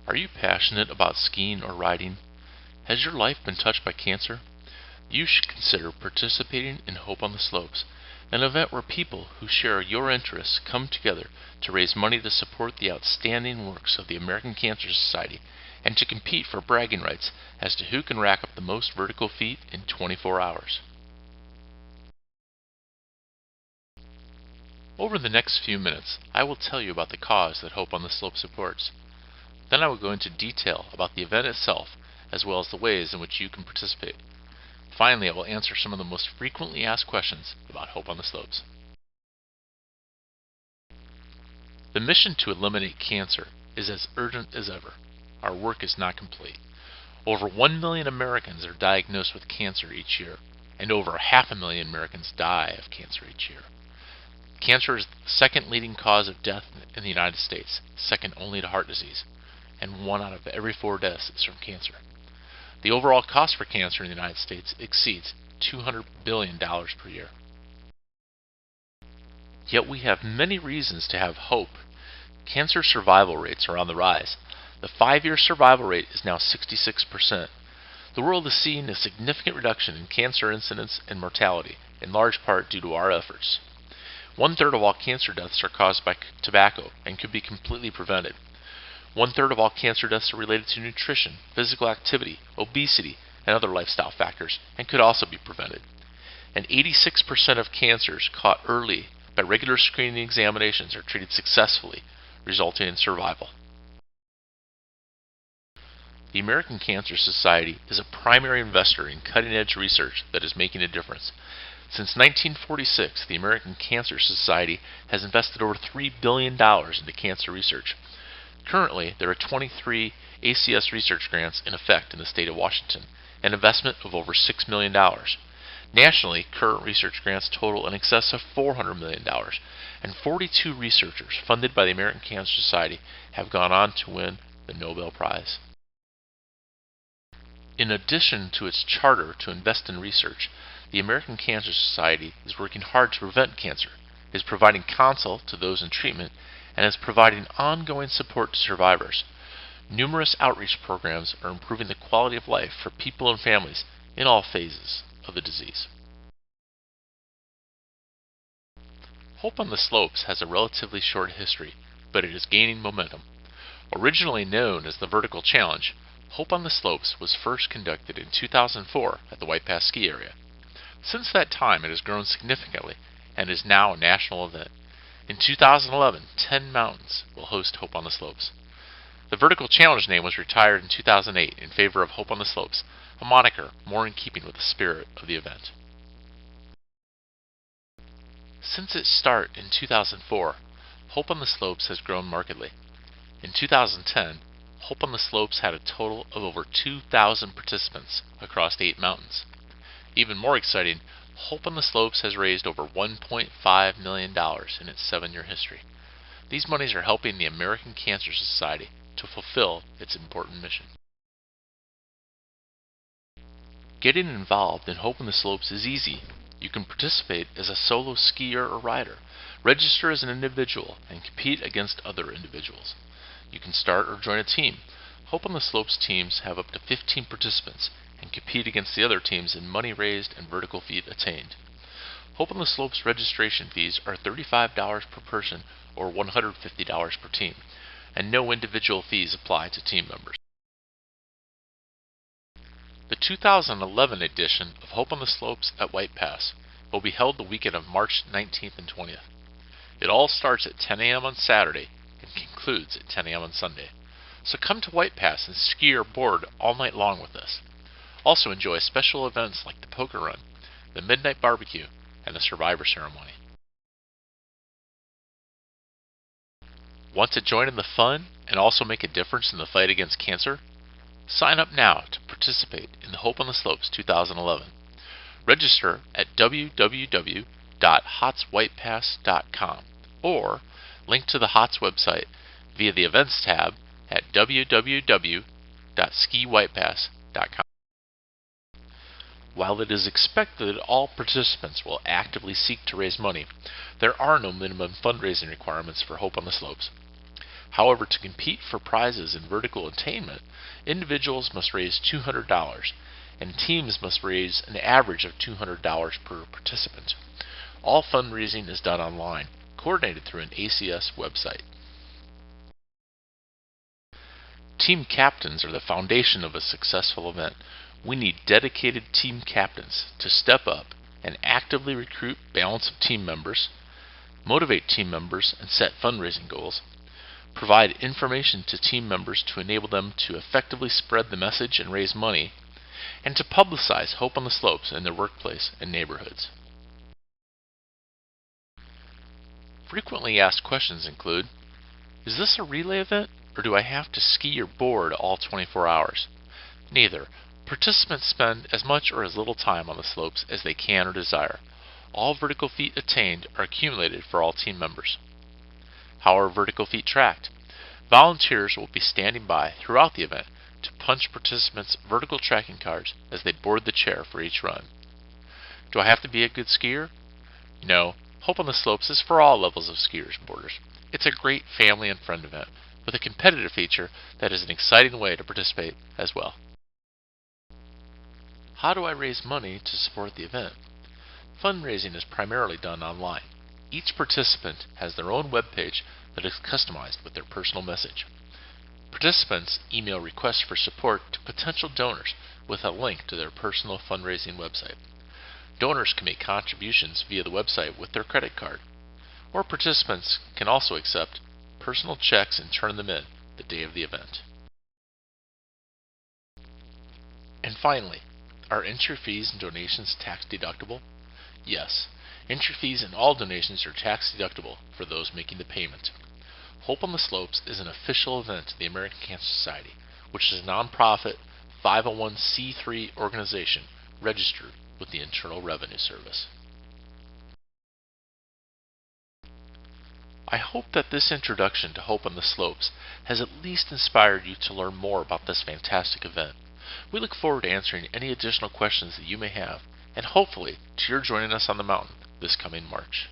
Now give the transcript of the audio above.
Are you passionate about skiing or riding? Has your life been touched by cancer? You should consider participating in Hope on the Slopes, an event where people who share your interests come together to raise money to support the outstanding works of the American Cancer Society and to compete for bragging rights as to who can rack up the most vertical feet in 24 hours. Over the next few minutes, I will tell you about the cause that Hope on the Slope supports. Then I will go into detail about the event itself, as well as the ways in which you can participate. Finally, I will answer some of the most frequently asked questions about Hope on the Slopes. The mission to eliminate cancer is as urgent as ever. Our work is not complete. Over 1 million Americans are diagnosed with cancer each year, and over 500,000 Americans die of cancer each year. Cancer is the second leading cause of death in the United States, second only to heart disease, and 1 out of every 4 deaths is from cancer. The overall cost for cancer in the United States exceeds $200 billion per year. Yet we have many reasons to have hope. Cancer survival rates are on the rise. The 5-year survival rate is now 66%. The world is seeing a significant reduction in cancer incidence and mortality, in large part due to our efforts. 1/3 of all cancer deaths are caused by tobacco and could be completely prevented. 1/3 of all cancer deaths are related to nutrition, physical activity, obesity, and other lifestyle factors, and could also be prevented. And 86% of cancers caught early by regular screening examinations are treated successfully, resulting in survival. The American Cancer Society is a primary investor in cutting-edge research that is making a difference. Since 1946, the American Cancer Society has invested over $3 billion into cancer research. Currently, there are 23 ACS research grants in effect in the state of Washington, an investment of over $6 million. Nationally, current research grants total in excess of $400 million, and 42 researchers funded by the American Cancer Society have gone on to win the Nobel Prize. In addition to its charter to invest in research, the American Cancer Society is working hard to prevent cancer, is providing counsel to those in treatment, and is providing ongoing support to survivors. Numerous outreach programs are improving the quality of life for people and families in all phases of the disease. Hope on the Slopes has a relatively short history, but it is gaining momentum. Originally known as the Vertical Challenge, Hope on the Slopes was first conducted in 2004 at the White Pass ski area. Since that time, it has grown significantly and is now a national event. In 2011, 10 mountains will host Hope on the Slopes. The Vertical Challenge name was retired in 2008 in favor of Hope on the Slopes, a moniker more in keeping with the spirit of the event. Since its start in 2004, Hope on the Slopes has grown markedly. In 2010, Hope on the Slopes had a total of over 2,000 participants across 8 mountains. Even more exciting, Hope on the Slopes has raised over $1.5 million in its 7-year history. These monies are helping the American Cancer Society to fulfill its important mission. Getting involved in Hope on the Slopes is easy. You can participate as a solo skier or rider, register as an individual, and compete against other individuals. You can start or join a team. Hope on the Slopes teams have up to 15 participants and compete against the other teams in money raised and vertical feet attained. Hope on the Slopes registration fees are $35 per person or $150 per team, and no individual fees apply to team members. The 2011 edition of Hope on the Slopes at White Pass will be held the weekend of March 19th and 20th. It all starts at 10 a.m. on Saturday and concludes at 10 a.m. on Sunday. So come to White Pass and ski or board all night long with us. Also enjoy special events like the poker run, the midnight barbecue, and the survivor ceremony. Want to join in the fun and also make a difference in the fight against cancer? Sign up now to participate in the Hope on the Slopes 2011. Register at www.hotswhitepass.com or link to the HOTS website via the Events tab at www.skiwhitepass.com. While it is expected that all participants will actively seek to raise money, there are no minimum fundraising requirements for Hope on the Slopes. However, to compete for prizes in vertical attainment, individuals must raise $200, and teams must raise an average of $200 per participant. All fundraising is done online, coordinated through an ACS website. Team captains are the foundation of a successful event. We need dedicated team captains to step up and actively recruit balance of team members, motivate team members and set fundraising goals, provide information to team members to enable them to effectively spread the message and raise money, and to publicize Hope on the Slopes in their workplace and neighborhoods. Frequently asked questions include, is this a relay event, or do I have to ski or board all 24 hours? Neither. Participants spend as much or as little time on the slopes as they can or desire. All vertical feet attained are accumulated for all team members. How are vertical feet tracked? Volunteers will be standing by throughout the event to punch participants' vertical tracking cards as they board the chair for each run. Do I have to be a good skier? No. Hope on the Slopes is for all levels of skiers and boarders. It's a great family and friend event with a competitive feature that is an exciting way to participate as well. How do I raise money to support the event? Fundraising is primarily done online. Each participant has their own webpage that is customized with their personal message. Participants email requests for support to potential donors with a link to their personal fundraising website. Donors can make contributions via the website with their credit card, or participants can also accept personal checks and turn them in the day of the event. And finally, are entry fees and donations tax deductible? Yes, entry fees and all donations are tax deductible for those making the payment. Hope on the Slopes is an official event of the American Cancer Society, which is a nonprofit 501c3 organization registered with the Internal Revenue Service. I hope that this introduction to Hope on the Slopes has at least inspired you to learn more about this fantastic event. We look forward to answering any additional questions that you may have, and hopefully to your joining us on the mountain this coming March.